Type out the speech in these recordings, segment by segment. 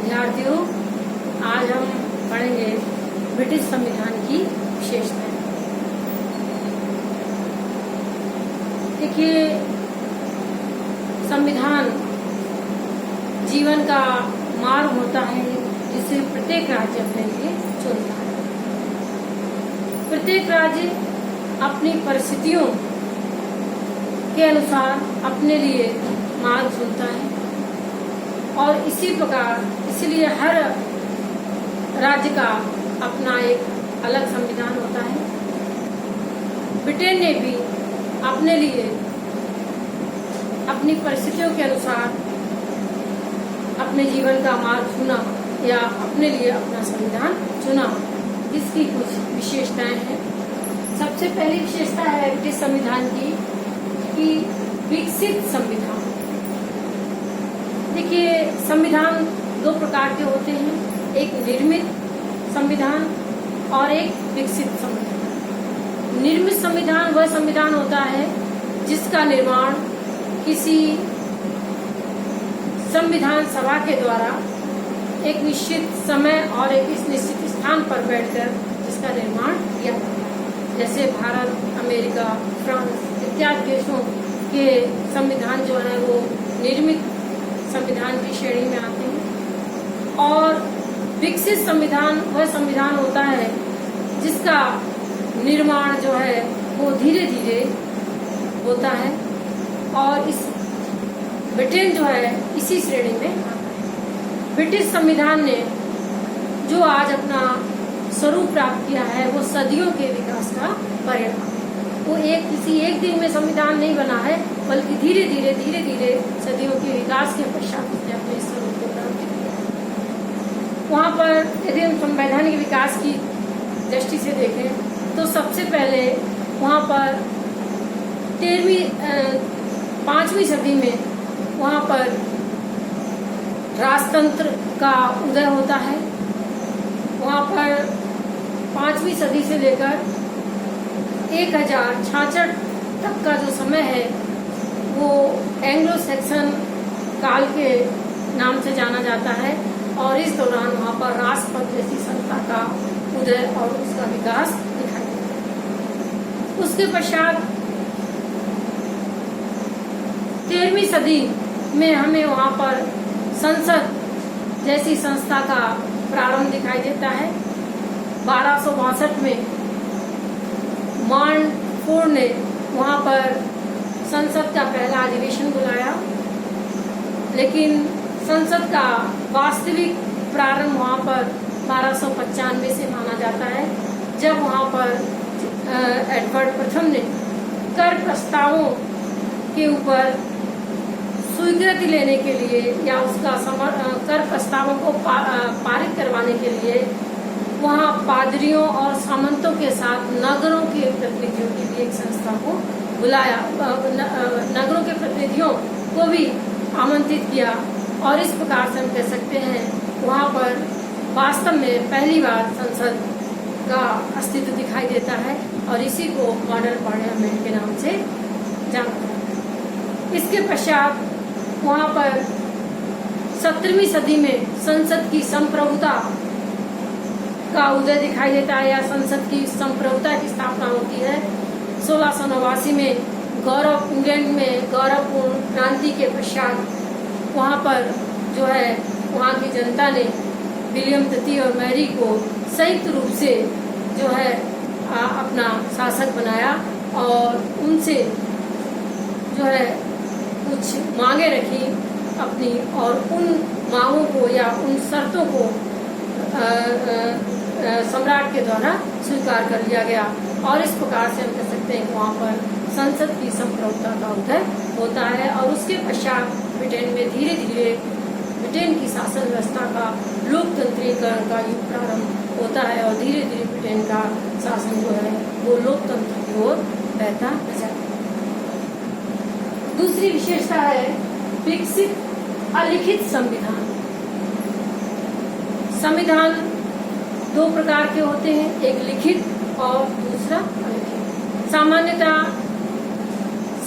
विद्यार्थियों, आज हम पढ़ेंगे ब्रिटिश संविधान की विशेषताएं। देखिए, संविधान जीवन का मार्ग होता है जिसे प्रत्येक राज्य अपने लिए चुनता है। प्रत्येक राज्य अपनी परिस्थितियों के अनुसार अपने लिए मार्ग चुनता है और इसी प्रकार इसलिए हर राज्य का अपना एक अलग संविधान होता है। ब्रिटेन ने भी अपने लिए अपनी परिस्थितियों के अनुसार अपने जीवन का मार्ग चुना या अपने लिए अपना संविधान चुना, जिसकी कुछ विशेषताएं हैं। सबसे पहली विशेषता है ब्रिटिश संविधान की कि विकसित संविधान। देखिए, संविधान दो प्रकार के होते हैं, एक निर्मित संविधान और एक विकसित संविधान। निर्मित संविधान वह संविधान होता है जिसका निर्माण किसी संविधान सभा के द्वारा एक निश्चित समय और एक निश्चित स्थान पर बैठकर जिसका निर्माण किया जाता है। जैसे भारत, अमेरिका, फ्रांस इत्यादि देशों के संविधान जो है वो निर्मित संविधान की श्रेणी में आते हैं। और विकसित संविधान वह संविधान होता है जिसका निर्माण जो है वो धीरे धीरे होता है और इस ब्रिटेन जो है इसी श्रेणी में आता है। ब्रिटिश संविधान ने जो आज अपना स्वरूप प्राप्त किया है वो सदियों के विकास का परिणाम है। वो किसी एक दिन में संविधान नहीं बना है, बल्कि धीरे धीरे सदियों के विकास के पश्चात उसने अपने स्वरूप को प्राप्त किया। वहाँ पर यदि हम संवैधानिक विकास की दृष्टि से देखें तो सबसे पहले वहाँ पर 5वीं सदी में वहाँ पर राजतंत्र का उदय होता है। वहाँ पर 5वीं सदी से लेकर 1066 तक का जो समय है वो एंग्लो सैक्सन काल के नाम से जाना जाता है और इस दौरान वहाँ पर राष्ट्रपति जैसी संस्था का उदय और उसका विकास दिखाई देता है। उसके पश्चात 13वीं सदी में हमें वहाँ पर संसद जैसी संस्था का प्रारंभ दिखाई देता है। 1262 में मॉन्टफोर्ड ने वहाँ पर संसद का पहला अधिवेशन बुलाया, लेकिन संसद का वास्तविक प्रारंभ वहाँ पर 1295 से माना जाता है, जब वहाँ पर एडवर्ड प्रथम ने कर प्रस्तावों के ऊपर स्वीकृति लेने के लिए या उसका कर प्रस्तावों को पारित करवाने के लिए वहाँ पादरियों और सामंतों के साथ नगरों के प्रतिनिधियों की भी एक संस्था को बुलाया, नगरों के प्रतिनिधियों को भी आमंत्रित किया और इस प्रकार से हम कह सकते हैं वहाँ पर वास्तव में पहली बार संसद का अस्तित्व दिखाई देता है और इसी को मॉडल पार्लियामेंट के नाम से जाना जाता है। इसके पश्चात वहाँ पर 17वीं सदी में संसद की संप्रभुता का उदय दिखाई देता है या संसद की संप्रभुता की स्थापना होती है। 1689 में इंग्लैंड में गौरवपूर्ण क्रांति के पश्चात वहाँ पर जो है वहाँ की जनता ने विलियम तृतीय और मैरी को संयुक्त रूप से जो है अपना शासक बनाया और उनसे जो है कुछ मांगे रखी अपनी और उन मांगों को या उन शर्तों को सम्राट के द्वारा स्वीकार कर लिया गया और इस प्रकार से हम कह सकते हैं कि वहाँ पर संसद की संप्रभुता का उदय होता है। और उसके पश्चात ब्रिटेन में धीरे धीरे ब्रिटेन की शासन व्यवस्था का लोकतंत्रीकरण का युग प्रारंभ होता है और धीरे धीरे ब्रिटेन का शासन जो है वो लोकतंत्र की ओर बहता नजर आता है। दूसरी विशेषता है विकसित अलिखित संविधान। संविधान दो प्रकार के होते हैं, एक लिखित और दूसरा अलिखित। सामान्यतः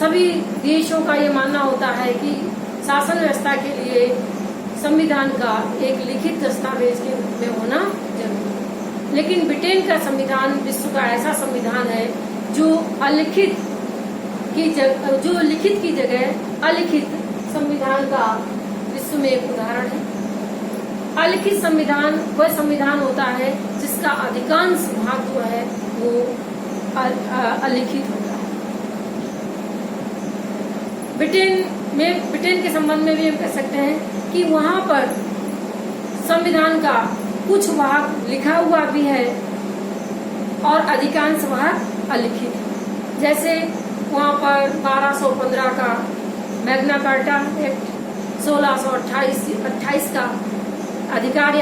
सभी देशों का ये मानना होता है कि शासन व्यवस्था के लिए संविधान का एक लिखित दस्तावेज के रूप में होना जरूरी है। लेकिन ब्रिटेन का संविधान विश्व का ऐसा संविधान है जो लिखित की जगह अलिखित संविधान का विश्व में एक उदाहरण है। अलिखित संविधान वह संविधान होता है जिसका अधिकांश भाग जो है वो अलिखित होता है। ब्रिटेन के संबंध में भी हम कह सकते हैं कि वहां पर संविधान का कुछ भाग लिखा हुआ भी है और अधिकांश भाग अलिखित है। जैसे वहां पर 1215 का मैग्ना कार्टा एक्ट, 1628 का अधिकार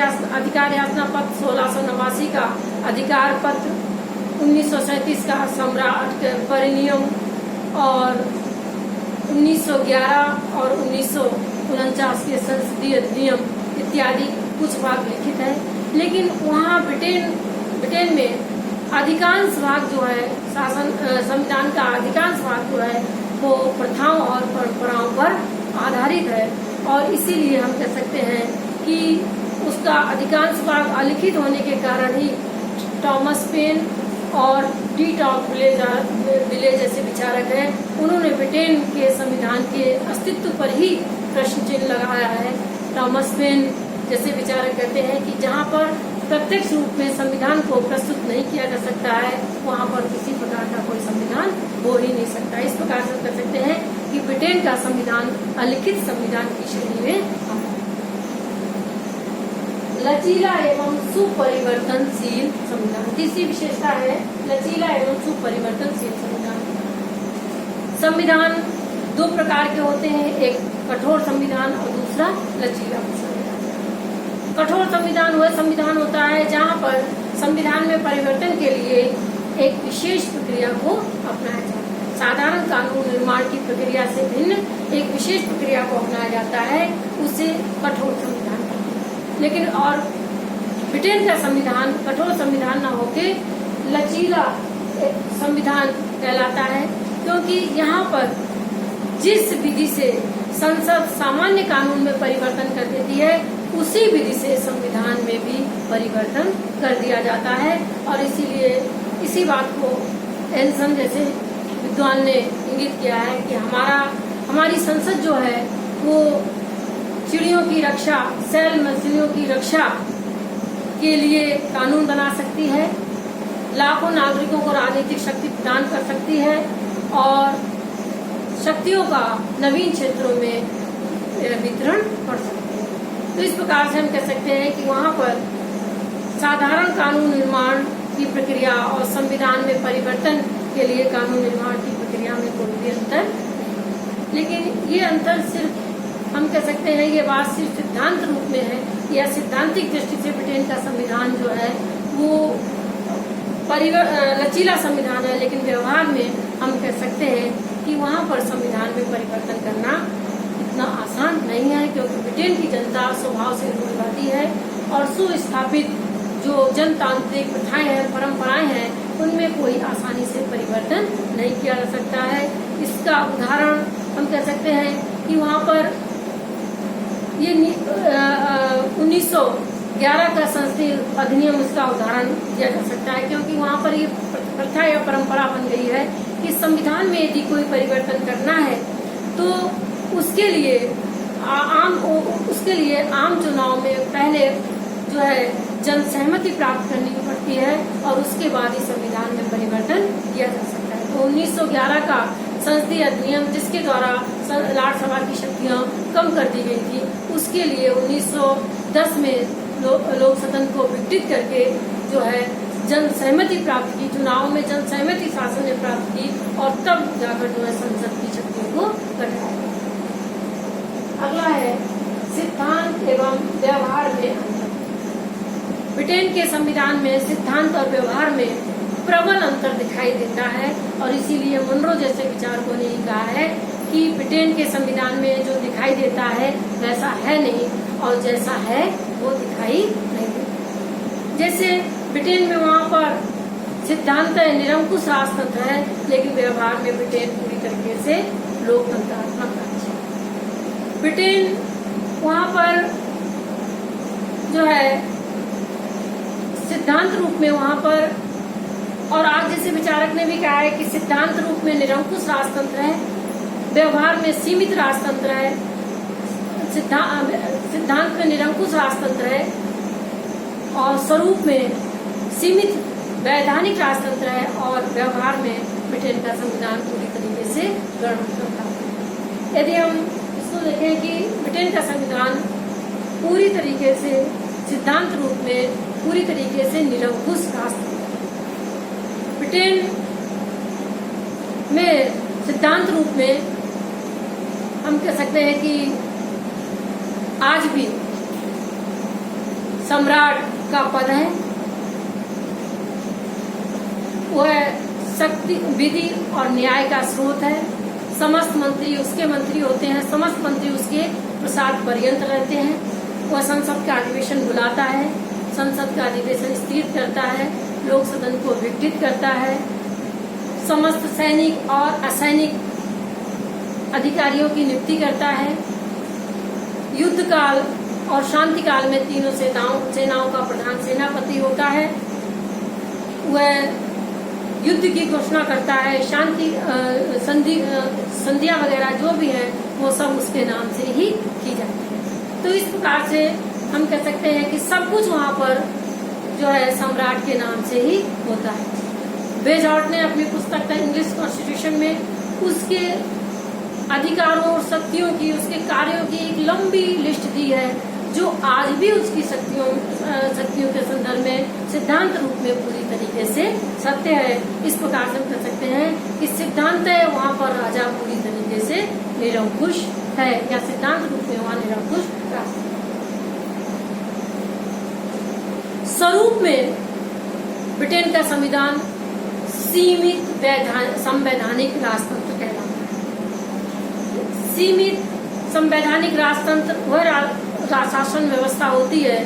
याचना पत्र, 1689 का अधिकार पत्र, 1937 का सम्राट परिनियम और 1911 और 1949 के संसदीय नियम इत्यादि कुछ भाग लिखित है। लेकिन वहाँ ब्रिटेन में अधिकांश भाग जो है संविधान का अधिकांश भाग जो है वो प्रथाओं और परंपराओं पर आधारित है और इसीलिए हम कह सकते हैं कि उसका अधिकांश भाग अलिखित होने के कारण ही थॉमस पेन और डी टॉक विले जैसे विचारक हैं, उन्होंने ब्रिटेन के संविधान के अस्तित्व पर ही प्रश्न चिन्ह लगाया है। थॉमस पेन जैसे विचारक कहते हैं कि जहां पर प्रत्यक्ष रूप में संविधान को प्रस्तुत नहीं किया जा सकता है वहां पर किसी प्रकार का कोई संविधान हो ही नहीं सकता। इस प्रकार से कह सकते हैं कि ब्रिटेन का संविधान अलिखित संविधान की श्रेणी में आता है। लचीला एवं सुपरिवर्तनशील संविधान, तीसरी विशेषता है लचीला एवं सुपरिवर्तनशील संविधान। संविधान दो प्रकार के होते हैं, एक कठोर संविधान और दूसरा लचीला संविधान। कठोर संविधान वह संविधान होता है जहां पर संविधान में परिवर्तन के लिए एक विशेष प्रक्रिया को अपनाया जाता है। साधारण कानून निर्माण की प्रक्रिया से भिन्न एक विशेष प्रक्रिया को अपनाया जाता है, उसे कठोर संविधान कहते हैं। लेकिन और ब्रिटेन का संविधान कठोर संविधान न होके लचीला संविधान कहलाता है, क्योंकि यहाँ पर जिस विधि से संसद सामान्य कानून में परिवर्तन कर देती है उसी विधि से संविधान में भी परिवर्तन कर दिया जाता है। और इसीलिए इसी बात को एंसन जैसे विद्वान ने इंगित किया है कि हमारी संसद जो है वो चिड़ियों की रक्षा, सेल मछलियों की रक्षा के लिए कानून बना सकती है, लाखों नागरिकों को राजनीतिक शक्ति प्रदान कर सकती है और शक्तियों का नवीन क्षेत्रों में वितरण कर सकती है। तो इस प्रकार से हम कह सकते हैं कि वहाँ पर साधारण कानून निर्माण की प्रक्रिया और संविधान में परिवर्तन के लिए कानून निर्माण की प्रक्रिया में कोई भी अंतर, लेकिन ये अंतर सिर्फ हम कह सकते हैं ये बात सिर्फ सिद्धांत रूप में है या सैद्धांतिक दृष्टि से ब्रिटेन का संविधान जो है वो लचीला संविधान है, लेकिन व्यवहार में हम कह सकते हैं कि वहाँ पर संविधान में परिवर्तन करना इतना आसान नहीं है, क्योंकि ब्रिटेन की जनता स्वभाव से रूढ़िवादी है और सुस्थापित जो जनतांत्रिक प्रथाएं हैं, परंपराएं हैं, उनमें कोई आसानी से परिवर्तन नहीं किया जा सकता है। इसका उदाहरण हम कह सकते हैं कि वहाँ पर ये 1911 का संसदीय अधिनियम इसका उदाहरण दिया जा सकता है, क्योंकि वहाँ पर ये प्रथा या परंपरा बन गई है कि संविधान में यदि कोई परिवर्तन करना है तो उसके लिए आम चुनाव में पहले जो है जन सहमति प्राप्त करनी पड़ती है और उसके बाद ही संविधान में परिवर्तन किया जा सकता है। तो 1911 का संसदीय अधिनियम जिसके द्वारा राज्यसभा की शक्तियां कम कर दी गई थी, उसके लिए 1910 में लोक सदन को विघटित करके जो है जन सहमति प्राप्त की, चुनाव में जन सहमति शासन ने प्राप्त की और तब जाकर जो है संसद की शक्तियों को घटाया। अगला है सिद्धांत एवं व्यवहार में अंतर। ब्रिटेन के संविधान में सिद्धांत और व्यवहार में प्रबल अंतर दिखाई देता है और इसीलिए मुनरो जैसे विचारकों ने कहा है कि ब्रिटेन के संविधान में जो दिखाई देता है वैसा है नहीं और जैसा है वो दिखाई नहीं देता। जैसे ब्रिटेन में वहाँ पर सिद्धांत निरंकुश राजतंत्र है, लेकिन व्यवहार में ब्रिटेन पूरी तरीके से लोकतंत्रात्मक राज्य है। ब्रिटेन वहाँ पर जो है सिद्धांत रूप में वहां पर, और आज जैसे विचारक ने भी कहा है कि सिद्धांत रूप में निरंकुश राजतंत्र है, व्यवहार में सीमित राजतंत्र है, सिद्धांत में निरंकुश राजतंत्र है और स्वरूप में सीमित वैधानिक राजतंत्र है, और व्यवहार में ब्रिटेन का संविधान पूरी तरीके से गणतंत्र है। यदि हम इसको देखें कि ब्रिटेन का संविधान पूरी तरीके से सिद्धांत रूप में पूरी तरीके से निरंकुश राजतंत्र, ब्रिटेन में सिद्धांत रूप में हम कह सकते हैं कि आज भी सम्राट का पद है, वह शक्ति, विधि और न्याय का स्रोत है। समस्त मंत्री उसके मंत्री होते हैं, समस्त मंत्री उसके प्रसाद पर्यंत रहते हैं। वह संसद का अधिवेशन बुलाता है, संसद का अधिवेशन स्थिर करता है, लोक सदन को विघटित करता है, समस्त सैनिक और असैनिक अधिकारियों की नियुक्ति करता है। युद्ध काल और शांति काल में तीनों सेनाओं का प्रधान सेनापति होता है। वह युद्ध की घोषणा करता है, शांति संधियां वगैरह जो भी है वो सब उसके नाम से ही की जाती है। तो इस प्रकार से हम कह सकते हैं कि सब कुछ वहां पर जो है सम्राट के नाम से ही होता है। बेजॉर्ट ने अपनी पुस्तक द इंग्लिश कॉन्स्टिट्यूशन में उसके अधिकारों और शक्तियों की, उसके कार्यों की एक लंबी लिस्ट दी है, जो आज भी उसकी शक्तियों के संदर्भ में सिद्धांत रूप में पूरी तरीके से सत्य है। इस प्रकार से हम कह सकते हैं कि सिद्धांत है वहां पर राजा पूरी तरीके से निरंकुश है, या सिद्धांत रूप में वहां निरंकुश राजा। स्वरूप में ब्रिटेन का संविधान सीमित संवैधानिक राजतंत्र कहलाता है। सीमित संवैधानिक राजतंत्र वह शासन व्यवस्था होती है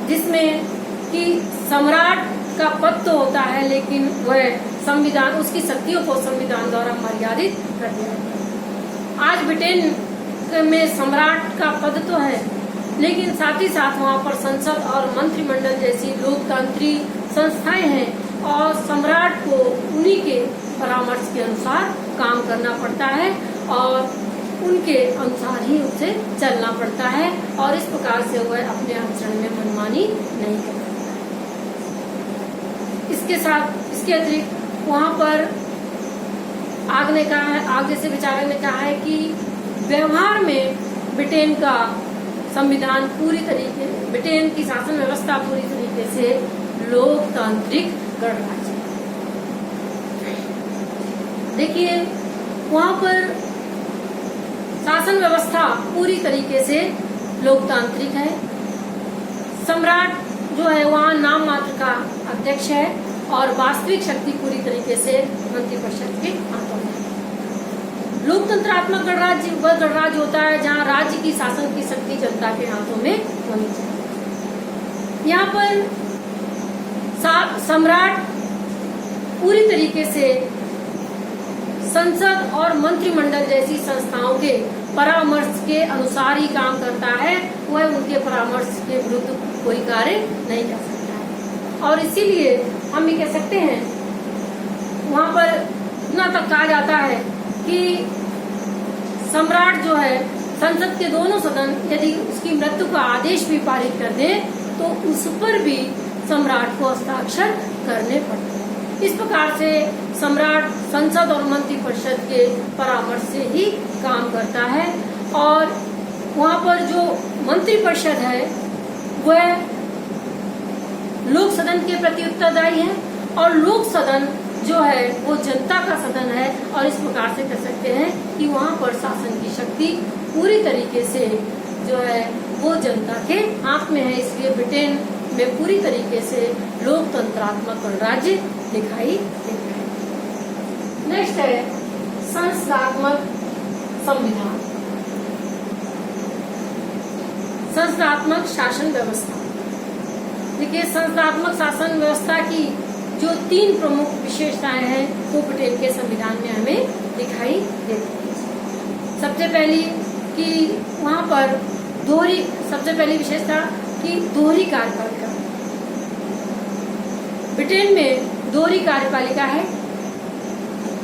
जिसमें कि सम्राट का पद तो होता है, लेकिन वह संविधान उसकी शक्तियों को संविधान द्वारा मर्यादित कर दिया है। आज ब्रिटेन में सम्राट का पद तो है, लेकिन साथ ही साथ वहाँ पर संसद और मंत्रिमंडल जैसी लोकतांत्रिक संस्थाएं हैं, और सम्राट को उन्हीं के परामर्श के अनुसार काम करना पड़ता है और उनके अनुसार ही उसे चलना पड़ता है, और इस प्रकार से वह अपने आचरण में मनमानी नहीं कर सकता। इसके साथ इसके अतिरिक्त वहाँ पर आगे से विचारक ने कहा है कि व्यवहार में ब्रिटेन का संविधान ब्रिटेन की शासन व्यवस्था पूरी तरीके से लोकतांत्रिक गणराज्य। देखिए वहाँ पर शासन व्यवस्था पूरी तरीके से लोकतांत्रिक है। सम्राट जो है वहाँ नाम मात्र का अध्यक्ष है, और वास्तविक शक्ति पूरी तरीके से मंत्रिपरिषद के हाथों में है। लोकतंत्रात्मक गणराज्य वह गणराज्य होता है जहाँ राज्य की शासन की शक्ति जनता के हाथों में होनी चाहिए। यहाँ पर सम्राट पूरी तरीके से संसद और मंत्रिमंडल जैसी संस्थाओं के परामर्श के अनुसार ही काम करता है, वह उनके परामर्श के विरुद्ध कोई कार्य नहीं कर सकता है। और इसीलिए हम ये कह सकते हैं वहाँ पर इतना तक कहा जाता है कि सम्राट जो है संसद के दोनों सदन यदि उसकी मृत्यु का आदेश भी पारित कर दे तो उस पर भी सम्राट को हस्ताक्षर करने पड़ते हैं। इस प्रकार से सम्राट संसद और मंत्रिपरिषद के परामर्श से ही काम करता है, और वहाँ पर जो मंत्रिपरिषद है वह लोक सदन के प्रति उत्तरदायी है, और लोक सदन जो है वो जनता का सदन है, और इस प्रकार से कह सकते हैं कि वहाँ पर शासन की शक्ति पूरी तरीके से जो है वो जनता के हाथ में है। इसलिए ब्रिटेन में पूरी तरीके से लोकतंत्रात्मक गणराज्य दिखाई देता है। नेक्स्ट है संस्थात्मक संविधान, संस्थात्मक शासन व्यवस्था। देखिए संस्थात्मक शासन व्यवस्था की जो 3 प्रमुख विशेषताएं हैं वो ब्रिटेन के संविधान में हमें दिखाई देती है। सबसे पहली कि वहाँ पर दोहरी, सबसे पहली विशेषता कि दोहरी कार्यपालिका। ब्रिटेन में दोहरी कार्यपालिका है,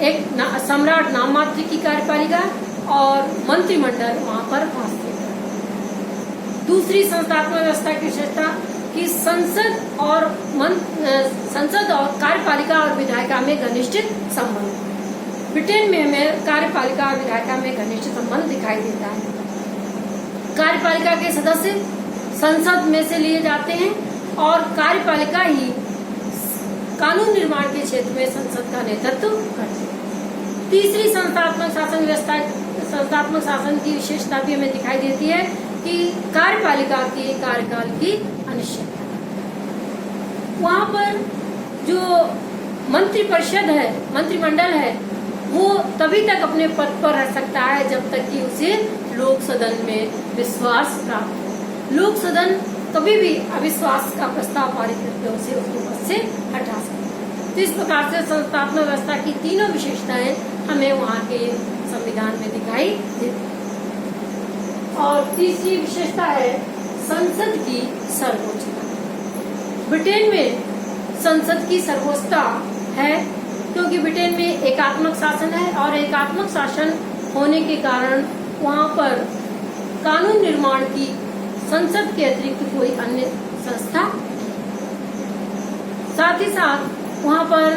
एक सम्राट नाम मात्र की कार्यपालिका और मंत्रिमंडल वहां पर वास्तविक है। दूसरी संस्थात्मक व्यवस्था की विशेषता कि संसद और कार्यपालिका और विधायिका में घनिष्ठ संबंध। ब्रिटेन में हमें कार्यपालिका और विधायिका में घनिष्ठ संबंध दिखाई देता है। कार्यपालिका के सदस्य संसद में से लिए जाते हैं और कार्यपालिका ही कानून निर्माण के क्षेत्र में संसद का नेतृत्व करती है। तीसरी संस्थात्मक शासन व्यवस्था, संस्थात्मक शासन की विशेषता भी हमें दिखाई देती है कि कार्यपालिका के कार्यकाल की अनिश्चितता। वहां पर जो मंत्रिपरिषद है, मंत्रिमंडल है, वो तभी तक अपने पद पर रह सकता है जब तक कि उसे लोक सदन में विश्वास प्राप्त हो। लोक सदन कभी भी अविश्वास का प्रस्ताव पारित करके उसे उसके पद से हटा सकते हैं। तो इस प्रकार से संस्थात्मक व्यवस्था की तीनों विशेषताएं हमें वहां के संविधान में दिखाई देती है। और तीसरी विशेषता है संसद की सर्वोच्चता। ब्रिटेन में संसद की सर्वोच्चता है क्योंकि ब्रिटेन में एकात्मक शासन है और एकात्मक शासन होने के कारण वहां पर कानून निर्माण की संसद के अतिरिक्त कोई अन्य संस्था, साथ ही साथ वहां पर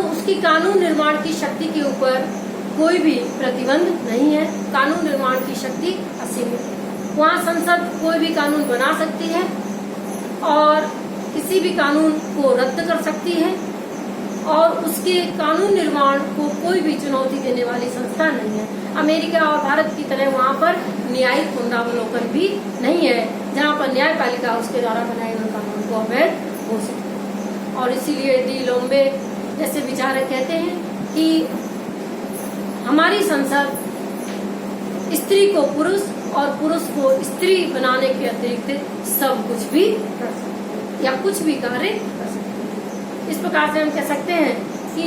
उसकी कानून निर्माण की शक्ति के ऊपर कोई भी प्रतिबंध नहीं है। कानून निर्माण की शक्ति असीमित है। वहाँ संसद कोई भी कानून बना सकती है और किसी भी कानून को रद्द कर सकती है और उसके कानून निर्माण को कोई भी चुनौती देने वाली संस्था नहीं है। अमेरिका और भारत की तरह वहाँ पर न्यायिक पुनरावलोकन भी नहीं है, जहाँ पर न्यायपालिका उसके द्वारा बनाए हुए कानून को अवैध घोषित है। और इसीलिए डी लोम्बे जैसे विचारक कहते हैं कि हमारी संसद स्त्री को पुरुष और पुरुष को स्त्री बनाने के अतिरिक्त सब कुछ भी कर सकते हैं या कुछ भी कार्य कर सकते हैं। इस प्रकार से हम कह सकते हैं कि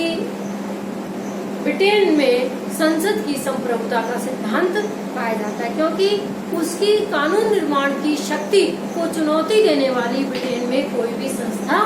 ब्रिटेन में संसद की संप्रभुता का सिद्धांत पाया जाता है क्योंकि उसकी कानून निर्माण की शक्ति को चुनौती देने वाली ब्रिटेन में कोई भी संस्था